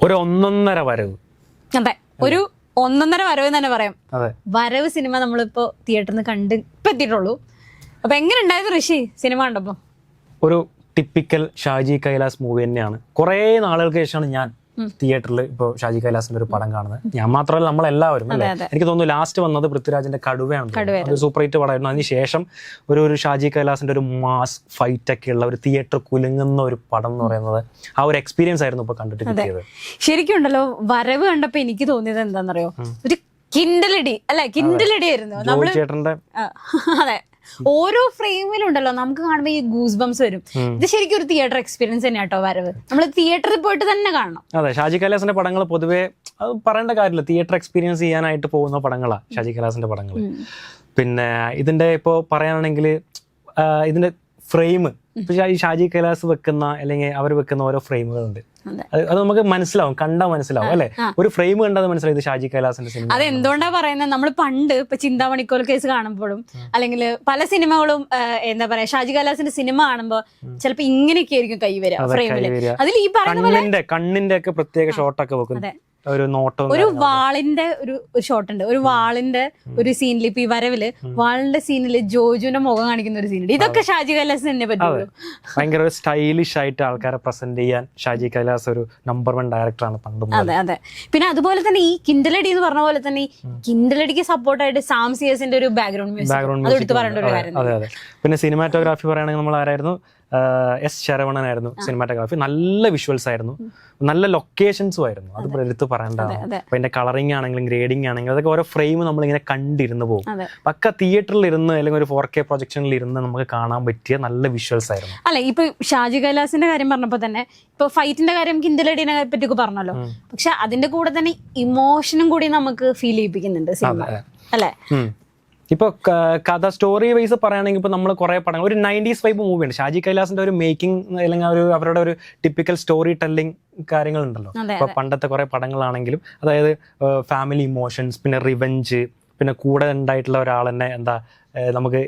ഒരു ഒന്നൊന്നര വരവ്. അതെ, ഒരു ഒന്നൊന്നര വരവ് തന്നെ പറയാം. വരവ് സിനിമ നമ്മളിപ്പോ തിയേറ്ററിൽ നിന്ന് കണ്ട് ഇപ്പൊ എത്തിയിട്ടുള്ളൂ. അപ്പൊ എങ്ങനെ ഉണ്ടായിരുന്നു ഋഷി സിനിമ കണ്ടപ്പോ? ഒരു ടിപ്പിക്കൽ ഷാജി കൈലാസ് മൂവി തന്നെയാണ്. കുറെ നാളുകൾക്ക് ശേഷമാണ് ഞാൻ തിയേറ്ററിൽ ഇപ്പോൾ ഷാജി കൈലാസിന്റെ ഒരു പടം കാണുന്നത്. ഞാൻ മാത്രമല്ല, നമ്മളെല്ലാവരും അല്ലേ. എനിക്ക് തോന്നുന്നു ലാസ്റ്റ് വന്നത് പൃഥ്വിരാജിന്റെ കടുവയാണ്. അത് സൂപ്പർ ഹിറ്റ് പടമായിരുന്നു. അതിനുശേഷം ഒരു ഷാജി കൈലാസിന്റെ ഒരു മാസ് ഫൈറ്റ് ഒക്കെ ഉള്ള ഒരു തിയേറ്റർ കുലുങ്ങുന്ന ഒരു പടം എന്ന് പറയുന്നത് ആ ഒരു എക്സ്പീരിയൻസ് ആയിരുന്നു ഇപ്പൊ കണ്ടിട്ട് കിട്ടിയത്. ശരിക്കും ഉണ്ടല്ലോ, വരവ് കണ്ടപ്പോ എനിക്ക് തോന്നിയത് എന്താണെന്നറിയോ, ഒരു കിണ്ടലടി അല്ലെ, കിണ്ടലടി ആയിരുന്നു ചേട്ടന്റെ. അതെ, ഓരോ ഫ്രെയിമിലുണ്ടല്ലോ നമുക്ക് കാണുമ്പോൾ ഈ ഗൂസ് ബംസ് വരും. ഇത് ശരിക്കും ഒരു തിയേറ്റർ എക്സ്പീരിയൻസ് തന്നെ കേട്ടോ വരവ്. നമ്മൾ തിയേറ്ററിൽ പോയിട്ട് തന്നെ കാണണം. അതെ, ഷാജി കൈലാസിന്റെ പടങ്ങൾ പൊതുവെ അത് പറയേണ്ട കാര്യമില്ല, തിയേറ്റർ എക്സ്പീരിയൻസ് ചെയ്യാനായിട്ട് പോകുന്ന പടങ്ങളാണ് ഷാജി കൈലാസിന്റെ പടങ്ങൾ. പിന്നെ ഇതിന്റെ ഇപ്പോൾ പറയുകയാണെങ്കിൽ ഇതിന്റെ ഫ്രെയിം, ഇപ്പൊ ഈ ഷാജി കൈലാസ് വെക്കുന്ന അല്ലെങ്കിൽ അവർ വെക്കുന്ന ഓരോ ഫ്രെയിമുകളുണ്ട്. അത് നമുക്ക് മനസ്സിലാവും, കണ്ടാൽ മനസ്സിലാവും അല്ലെ. ഒരു ഫ്രെയിം കണ്ടത് മനസ്സിലാവും ഇത് ഷാജി കൈലാസിന്റെ സിനിമ. അത് എന്തുകൊണ്ടാ പറയുന്നത്, നമ്മൾ പണ്ട് ഇപ്പൊ ചിന്താമണിക്കോൽ കേസ് കാണുമ്പോഴും അല്ലെങ്കിൽ പല സിനിമകളും എന്താ പറയാ, ഷാജി കൈലാസിന്റെ സിനിമ കാണുമ്പോ ചിലപ്പോ ഇങ്ങനെയൊക്കെ ആയിരിക്കും കൈ വരിക ഫ്രെയിമില്. അതിൽ ഈ പറയുന്ന കണ്ണിന്റെ ഒക്കെ പ്രത്യേക ഷോട്ടൊക്കെ വെക്കും. ഒരു നോട്ടം, ഒരു വാളിന്റെ ഒരു ഷോട്ട് ഉണ്ട്. ഒരു വാളിന്റെ ഒരു സീനിൽ, ഇപ്പൊ ഈ വരവില് വാളിന്റെ സീനില് ജോജുവിന്റെ മുഖം കാണിക്കുന്ന ഒരു സീനുണ്ട്. ഇതൊക്കെ ഷാജി കൈലാസ് തന്നെ പറ്റുള്ളൂ. ഭയങ്കര സ്റ്റൈലിഷ് ആയിട്ട് ആൾക്കാരെ പ്രസന്റ് ചെയ്യാൻ ഷാജി കൈലാസ് ഒരു നമ്പർ 1 ഡയറക്ടറാണ് പണ്ടും. അതെ അതെ. പിന്നെ അതുപോലെ തന്നെ ഈ കിണ്ടലടി എന്ന് പറഞ്ഞ പോലെ തന്നെ ഈ കിണ്ടലടിക്ക് സപ്പോർട്ടായിട്ട് സാം സിയസിന്റെ ഒരു ബാക്ക്ഗ്രൗണ്ട് മ്യൂസിക് എടുത്ത് പറയേണ്ട ഒരു കാര്യം. അതെ അതെ. പിന്നെ സിനിമാറ്റോഗ്രാഫി പറയുകയാണെങ്കിൽ നമ്മൾ ആരായിരുന്നു, എസ് ശരവണനായിരുന്നു സിനിമാറ്റോഗ്രാഫി. നല്ല വിഷ്വൽസ് ആയിരുന്നു, നല്ല ലൊക്കേഷൻസും ആയിരുന്നു. അത് എടുത്ത് പറയേണ്ടതാണ്. അപ്പൊ അതിന്റെ കളറിംഗ് ആണെങ്കിലും ഗ്രേഡിംഗ് ആണെങ്കിലും അതൊക്കെ ഓരോ ഫ്രെയിം നമ്മളിങ്ങനെ കണ്ടിരുന്ന് പോകും. പക്ക തിയേറ്ററിൽ ഇരുന്ന് അല്ലെങ്കിൽ ഒരു 4K പ്രൊജക്ഷനിൽ ഇരുന്ന് നമുക്ക് കാണാൻ പറ്റിയ നല്ല വിഷ്വൽസ് ആയിരുന്നു. അല്ലെ, ഇപ്പൊ ഷാജി കൈലാസിന്റെ കാര്യം പറഞ്ഞപ്പോ തന്നെ ഇപ്പൊ ഫൈറ്റിന്റെ കാര്യം കിണ്ടലടിനെ പറ്റിയൊക്കെ പറഞ്ഞല്ലോ. പക്ഷെ അതിന്റെ കൂടെ തന്നെ ഇമോഷനും കൂടി നമുക്ക് ഫീൽ ചെയ്യിപ്പിക്കുന്നുണ്ട് സിനിമ അല്ലെ. ഇപ്പോൾ കഥ സ്റ്റോറി വൈസ് പറയുകയാണെങ്കിൽ ഇപ്പോൾ നമ്മൾ കുറേ പടങ്ങൾ, ഒരു 90s വൈബ് മൂവിയുണ്ട് ഷാജി കൈലാസിന്റെ ഒരു മേക്കിംഗ് അല്ലെങ്കിൽ അവരുടെ ഒരു ടിപ്പിക്കൽ സ്റ്റോറി ടെല്ലിംഗ് കാര്യങ്ങളുണ്ടല്ലോ. ഇപ്പോൾ പണ്ടത്തെ കുറേ പടങ്ങളാണെങ്കിലും അതായത് ഫാമിലി ഇമോഷൻസ്, പിന്നെ റിവെഞ്ച്, പിന്നെ കൂടെ ഉണ്ടായിട്ടുള്ള ഒരാൾ തന്നെ എന്താ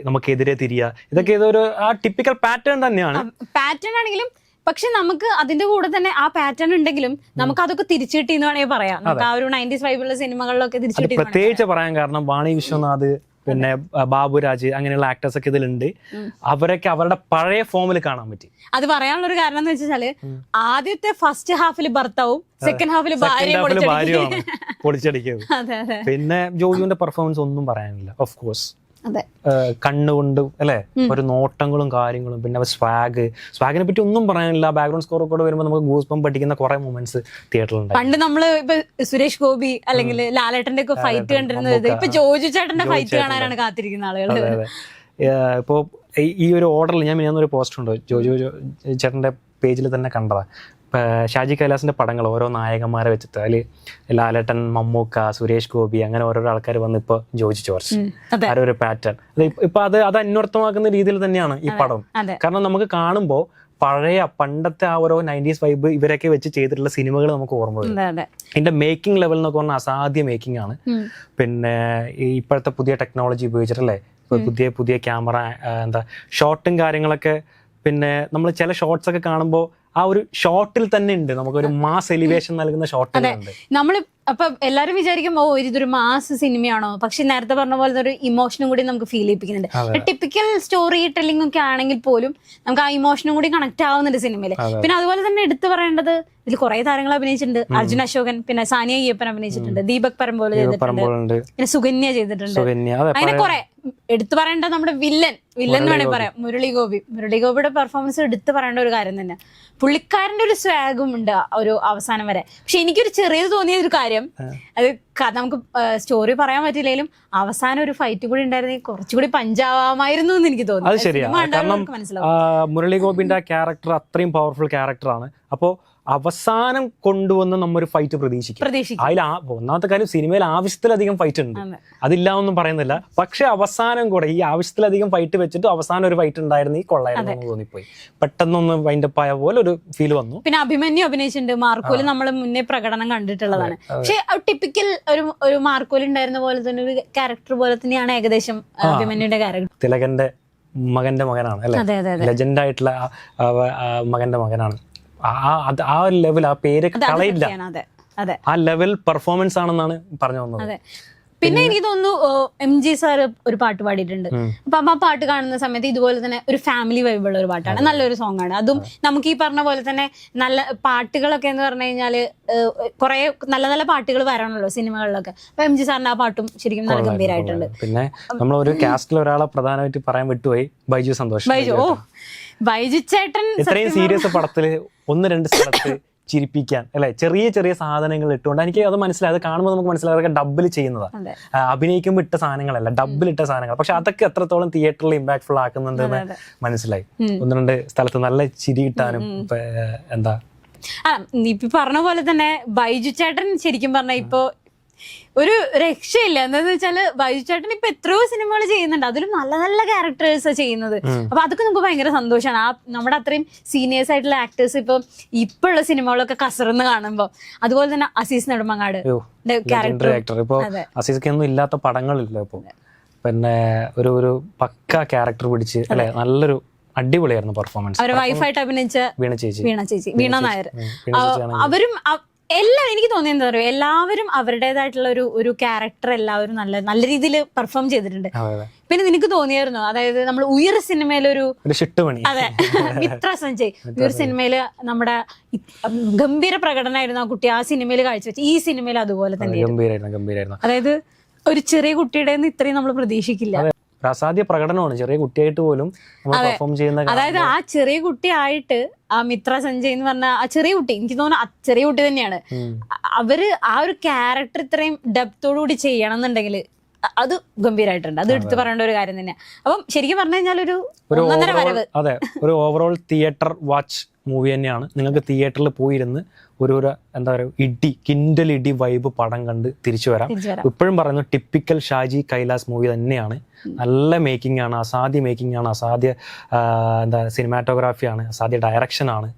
നമുക്കെതിരെ തിരിയുക, ഇതൊക്കെ ഇതൊരു ആ ടിപ്പിക്കൽ പാറ്റേൺ തന്നെയാണ്. പാറ്റേൺ ആണെങ്കിലും പക്ഷെ നമുക്ക് അതിന്റെ കൂടെ തന്നെ ആ പാറ്റേൺ ഉണ്ടെങ്കിലും നമുക്ക് അതൊക്കെ തിരിച്ചു കിട്ടി എന്ന് വേണമെങ്കിൽ പറയാം. നമുക്ക് ആ ഒരു 90s വൈബുള്ള സിനിമകളിലൊക്കെ തിരിച്ചു കിട്ടി. പ്രത്യേകിച്ച് പറയാൻ കാരണം വാണി വിശ്വനാഥ്, പിന്നെ ബാബുരാജ്, അങ്ങനെയുള്ള ആക്ടേഴ്സ് ഒക്കെ ഇതിലുണ്ട്. അവരൊക്കെ അവരുടെ പഴയ ഫോമിൽ കാണാൻ പറ്റി. അത് പറയാനുള്ള ഒരു കാരണം എന്ന് വെച്ചാല് ആദ്യത്തെ ഫസ്റ്റ് ഹാഫിൽ ഭർത്താവും സെക്കൻഡ് ഹാഫിൽ ഭാര്യയാണ് പൊളിച്ചടിക്കുന്നത്. പിന്നെ ജോജുവിന്റെ പെർഫോമൻസ് ഒന്നും പറയാനില്ല. ഓഫ് കോഴ്സ് കണ്ണുകൊണ്ട് അല്ലെ, ഒരു നോട്ടങ്ങളും കാര്യങ്ങളും, പിന്നെ സ്വാഗിനെ പറ്റി ഒന്നും പറയാനില്ല. ബാക്ക്ഗ്രൗണ്ട് സ്കോർ ഒക്കെ വരുമ്പോൾ നമുക്ക് ഗൂസ് ബംപ് പഠിക്കുന്ന കുറെ മൊമെന്റ്സ് തിയേറ്ററിലുണ്ട്. പണ്ട് നമ്മള് ഇപ്പൊ സുരേഷ് ഗോപി അല്ലെങ്കിൽ ലാലേട്ടന്റെ ഒക്കെ ഫൈറ്റ് കണ്ടിരുന്നത് ഇപ്പൊ ജോജു ചേട്ടന്റെ ഫൈറ്റ് കാണാനാണ് കാത്തിരിക്കുന്ന ആളുകൾ. ഇപ്പോ ഈ ഒരു ഓർഡറിൽ ഞാൻ ഒരു പോസ്റ്റർ ഉണ്ട് ജോജു ചേട്ടന്റെ പേജിൽ തന്നെ കണ്ടതാ. ഷാജി കൈലാസിന്റെ പടങ്ങൾ ഓരോ നായകന്മാരെ വെച്ചിട്ട് അതിൽ ലാലേട്ടൻ, മമ്മൂക്ക, സുരേഷ് ഗോപി, അങ്ങനെ ഓരോരോ ആൾക്കാർ വന്ന് ഇപ്പൊ ജോജി ജോർജ്, ആ ഒരു പാറ്റേൺ ഇപ്പൊ അത് അന്വർത്ഥമാക്കുന്ന രീതിയിൽ തന്നെയാണ് ഈ പടം. കാരണം നമുക്ക് കാണുമ്പോൾ പണ്ടത്തെ ആ ഓരോ 90s വൈബ് ഇവരൊക്കെ വെച്ച് ചെയ്തിട്ടുള്ള സിനിമകൾ നമുക്ക് ഓർമ്മ വരും. ഇതിന്റെ മേക്കിംഗ് ലെവൽ എന്നൊക്കെ പറഞ്ഞാൽ അസാധ്യ മേക്കിംഗ് ആണ്. പിന്നെ ഇപ്പോഴത്തെ പുതിയ ടെക്നോളജി ഉപയോഗിച്ചിട്ടല്ലേ, പുതിയ ക്യാമറ, എന്താ ഷോട്ടും കാര്യങ്ങളൊക്കെ. പിന്നെ നമ്മൾ ചില ഷോട്ട്സ് ഒക്കെ കാണുമ്പോൾ ആ ഒരു ഷോട്ടിൽ തന്നെ ഉണ്ട് നമുക്കൊരു മാസ് എലിവേഷൻ നൽകുന്ന ഷോട്ടുകളുണ്ട്. നമ്മൾ അപ്പൊ എല്ലാരും വിചാരിക്കും ഓ ഇതൊരു മാസ് സിനിമയാണോ, പക്ഷെ നേരത്തെ പറഞ്ഞ പോലെ ഒരു ഇമോഷനും കൂടി നമുക്ക് ഫീൽ ചെയ്യിപ്പിക്കുന്നുണ്ട്. ടിപ്പിക്കൽ സ്റ്റോറി ടെല്ലിംഗ് ഒക്കെ ആണെങ്കിൽ പോലും നമുക്ക് ആ ഇമോഷനും കൂടി കണക്ട് ആവുന്നുണ്ട് സിനിമയിൽ. പിന്നെ അതുപോലെ തന്നെ എടുത്തു പറയേണ്ടത് ഇതിൽ കുറെ താരങ്ങൾ അഭിനയിച്ചിട്ടുണ്ട്. അർജുൻ അശോകൻ, പിന്നെ സാനിയ അയ്യപ്പൻ അഭിനയിച്ചിട്ടുണ്ട്, ദീപക് പരമ്പോല ചെയ്തിട്ടുണ്ട്, പിന്നെ സുകന്യ ചെയ്തിട്ടുണ്ട്. അങ്ങനെ കുറെ എടുത്തു പറയേണ്ട നമ്മുടെ വില്ലൻ എന്ന് വേണമെങ്കിൽ പറയാം, മുരളി ഗോപിയുടെ പെർഫോമൻസ് എടുത്തു പറയേണ്ട ഒരു കാര്യം തന്നെ. പുള്ളിക്കാരന്റെ ഒരു സ്വാഗും ഉണ്ട് ഒരു അവസാനം വരെ. പക്ഷെ എനിക്കൊരു ചെറിയത് തോന്നിയ ഒരു കാര്യം, അത് നമുക്ക് സ്റ്റോറി പറയാൻ പറ്റില്ലെങ്കിലും അവസാനം ഒരു ഫൈറ്റ് കൂടി ഉണ്ടായിരുന്നെങ്കിൽ കുറച്ചുകൂടി പഞ്ചാവാമായിരുന്നു എന്ന് എനിക്ക് തോന്നുന്നു. അത് ശരിയാണ്. കാരണം മുരളി ഗോപിന്റെ ക്യാരക്ടർ അത്രയും പവർഫുൾ ക്യാരക്ടറാണ്. അപ്പോ അവസാനം കൊണ്ടുവന്ന് നമ്മൊരു ഫൈറ്റ് പ്രതീക്ഷിക്കും. അതിൽ ഒന്നാമത്തെ കാര്യം, സിനിമയിൽ ആവശ്യത്തിലധികം ഫൈറ്റ് ഉണ്ട്, അതില്ല ഒന്നും പറയുന്നില്ല. പക്ഷെ അവസാനം കൂടെ ഈ ആവശ്യത്തിലധികം ഫൈറ്റ് വെച്ചിട്ട് അവസാനം ഒരു ഫൈറ്റ് ഉണ്ടായിരുന്നു, ഈ കൊള്ളായിരുന്നു എന്ന് തോന്നിപ്പോയി. പെട്ടെന്നൊന്ന് വൈൻഡപ്പ് ആയ പോലെ ഒരു ഫീൽ വന്നു. പിന്നെ അഭിമന്യു അഭിനയിച്ചിട്ടുണ്ട്. മാർക്കോല് നമ്മൾ മുന്നേ പ്രകടനം കണ്ടിട്ടുള്ളതാണ്. പക്ഷെ ടിപ്പിക്കൽ ഒരു മാർക്കോല് ഉണ്ടായിരുന്ന പോലെ തന്നെ ഒരു ക്യാരക്ടർ പോലെ തന്നെയാണ് ഏകദേശം അഭിമന്യുന്റെ ക്യാരക്ടർ. തിലകന്റെ മകന്റെ മകനാണ് അല്ലെ, ലെജൻഡ് ആയിട്ടുള്ള മകന്റെ മകനാണ്. ആ ഒരു ലെവൽ, ആ പേര് കളയില്ല, അതെ അതെ, ആ ലെവൽ പെർഫോമൻസ് ആണെന്നാണ് പറഞ്ഞു വന്നത്. അതെ. പിന്നെ എനിക്ക് തോന്നുന്നു MG സാർ ഒരു പാട്ട് പാടിയിട്ടുണ്ട്. അപ്പം ആ പാട്ട് കാണുന്ന സമയത്ത് ഇതുപോലെ തന്നെ ഒരു ഫാമിലി വൈബുള്ള ഒരു പാട്ടാണ്, നല്ലൊരു സോങ് ആണ്. അതും നമുക്ക് ഈ പറഞ്ഞ പോലെ തന്നെ നല്ല പാട്ടുകളൊക്കെ എന്ന് പറഞ്ഞു കഴിഞ്ഞാല് കുറെ നല്ല നല്ല പാട്ടുകൾ വരണല്ലോ സിനിമകളിലൊക്കെ. അപ്പൊ MG സാറിന്റെ ആ പാട്ടും ശരിക്കും നല്ല ഗംഭീരമായിട്ടുണ്ട്. പിന്നെ നമ്മൾ ഒരു കാസ്റ്റിൽ ഒരാളെ പ്രധാനമായിട്ട് പറയാൻ വിട്ടുപോയി, ബൈജു സന്തോഷ്. ബൈജു ചേട്ടൻ ഇത്രയും സീരിയസ് പടത്തില് 1-2 സ്ഥലത്ത് ചിരിപ്പിക്കാൻ അല്ലെ, ചെറിയ ചെറിയ സാധനങ്ങൾ ഇട്ടുകൊണ്ട് എനിക്ക് അത് മനസ്സിലായി. അത് കാണുമ്പോൾ നമുക്ക് മനസ്സിലായി അതൊക്കെ ഡബിൽ ചെയ്യുന്നതാണ്, അഭിനയിക്കുമ്പോൾ ഇട്ട സാധനങ്ങളല്ല, ഡബിൽ ഇട്ട സാധനങ്ങൾ. പക്ഷെ അതൊക്കെ എത്രത്തോളം തിയേറ്ററിൽ ഇമ്പാക്ട്ഫുൾ ആക്കുന്നുണ്ടെന്ന് മനസ്സിലായി. 1-2 സ്ഥലത്ത് നല്ല ചിരി കിട്ടാനും എന്താ ഇപ്പൊ പറഞ്ഞ പോലെ തന്നെ ബൈജു ചേട്ടൻ ശരിക്കും പറഞ്ഞ ഇപ്പൊ ഒരു രക്ഷയില്ല. എന്താന്ന് വെച്ചാല് ബൈജു ചേട്ടൻ ഇപ്പൊ എത്രയോ സിനിമകൾ ചെയ്യുന്നുണ്ട്, അതിലും നല്ല നല്ല ക്യാരക്ടേഴ്സ് ചെയ്യുന്നത്. അപ്പൊ അതൊക്കെ നമുക്ക് ഭയങ്കര സന്തോഷമാണ്. ആ നമ്മുടെ അത്രയും സീനിയേഴ്സ് ആയിട്ടുള്ള ആക്ടേഴ്സ് ഇപ്പോഴുള്ള സിനിമകളൊക്കെ കസർന്ന് കാണുമ്പോ. അതുപോലെ തന്നെ അസീസ് നെടുമങ്ങാട് ക്യാരക്ടർ, ഇപ്പൊ അസീസ്ക്കൊന്നും ഇല്ലാത്ത പടങ്ങളില്ല ഇപ്പൊ. പിന്നെ ഒരു പക്ക ക്യാരക്ടർ പിടിച്ച് അല്ലെ, നല്ലൊരു അടിപൊളിയായിരുന്നു പെർഫോമൻസ്. അവരുടെ വൈഫായിട്ട് അഭിനയിച്ച വീണ നായർ, അവരും എല്ലാം എനിക്ക് തോന്നിയത് എന്താ പറയുക, എല്ലാവരും അവരുടേതായിട്ടുള്ള ഒരു ക്യാരക്ടർ എല്ലാവരും നല്ല രീതിയിൽ പെർഫോം ചെയ്തിട്ടുണ്ട്. പിന്നെ നിനക്ക് തോന്നിയായിരുന്നു, അതായത് നമ്മൾ ഉയർ സിനിമയിലൊരു അതെ മിത്ര സഞ്ജയ് ഉയർ സിനിമയില് നമ്മുടെ ഗംഭീര പ്രകടനമായിരുന്നു ആ കുട്ടി ആ സിനിമയിൽ കാഴ്ചവെച്ചു. ഈ സിനിമയിൽ അതുപോലെ തന്നെ, അതായത് ഒരു ചെറിയ കുട്ടിയുടെ ഇത്രയും നമ്മൾ പ്രതീക്ഷിക്കില്ല. അസാധ്യ പ്രകടനമാണ്, ചെറിയ കുട്ടിയായിട്ട് പോലും പെർഫോം ചെയ്യുന്ന. അതായത് ആ ചെറിയ കുട്ടിയായിട്ട് ആ മിത്ര സഞ്ജയ് എന്ന് പറഞ്ഞ ആ ചെറിയ കുട്ടി, എനിക്ക് തോന്നുന്നു ആ ചെറിയ കുട്ടി തന്നെയാണ്. അവര് ആ ഒരു ക്യാരക്ടർ ഇത്രയും ഡെപ്തോടു കൂടി ചെയ്യണം എന്നുണ്ടെങ്കിൽ അത് ഗംഭീരമായിട്ടുണ്ട്. അത് എടുത്തു പറയേണ്ട ഒരു കാര്യം തന്നെയാണ്. അപ്പം ശരിക്കും പറഞ്ഞു കഴിഞ്ഞാൽ ഒരു അതെ, ഒരു ഓവറോൾ തിയേറ്റർ വാച്ച് മൂവി തന്നെയാണ്. നിങ്ങൾക്ക് തിയേറ്ററിൽ പോയിരുന്ന് ഒരു എന്താ പറയുക കിൻഡൽ ഇടി വൈബ് പടം കണ്ട് തിരിച്ചു വരാം. ഇപ്പോഴും പറയുന്നു ടിപ്പിക്കൽ ഷാജി കൈലാസ് മൂവി തന്നെയാണ്. നല്ല മേക്കിംഗ് ആണ്, അസാധ്യ മേക്കിംഗ് ആണ്, അസാധ്യ എന്താ സിനിമാറ്റോഗ്രാഫിയാണ്, അസാധ്യ ഡയറക്ഷൻ ആണ്.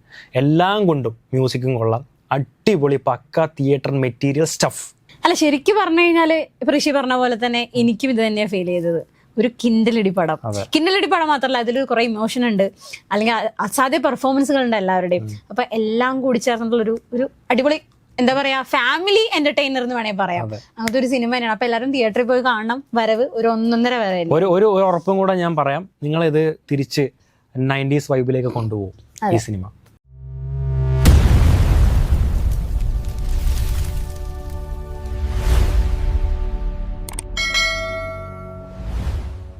എല്ലാം കൊണ്ടും മ്യൂസിക്കും കൊള്ളാം, അടിപൊളി പക്ക തിയേറ്റർ മെറ്റീരിയൽ സ്റ്റഫ്. അല്ല ശരിക്കും പറഞ്ഞു കഴിഞ്ഞാല് ഇപ്പൊ ഋഷി പറഞ്ഞ പോലെ തന്നെ എനിക്കും ഇത് തന്നെയാണ് ഫീൽ ചെയ്തത്. ഒരു കിൻഡലടി പടം മാത്രമല്ല, അതിൽ കുറെ ഇമോഷൻ ഉണ്ട്, അല്ലെങ്കിൽ അസാധ്യ പെർഫോമൻസുകൾ ഉണ്ട് എല്ലാവരുടെയും. അപ്പൊ എല്ലാം കൂടി ചേർന്നിട്ടുള്ള ഒരു അടിപൊളി എന്താ പറയാ ഫാമിലി എന്റർടൈനർ എന്ന് വേണമെങ്കിൽ പറയാം. അങ്ങനത്തെ ഒരു സിനിമ തന്നെയാണ്. അപ്പൊ എല്ലാവരും തിയേറ്ററിൽ പോയി കാണണം. വരവ് ഒരു 1.5 വരവ്. ഒരു ഉറപ്പും കൂടെ ഞാൻ പറയാം, നിങ്ങളിത് തിരിച്ച് 90s വൈബിലേക്ക് കൊണ്ടുപോകും ഈ സിനിമ.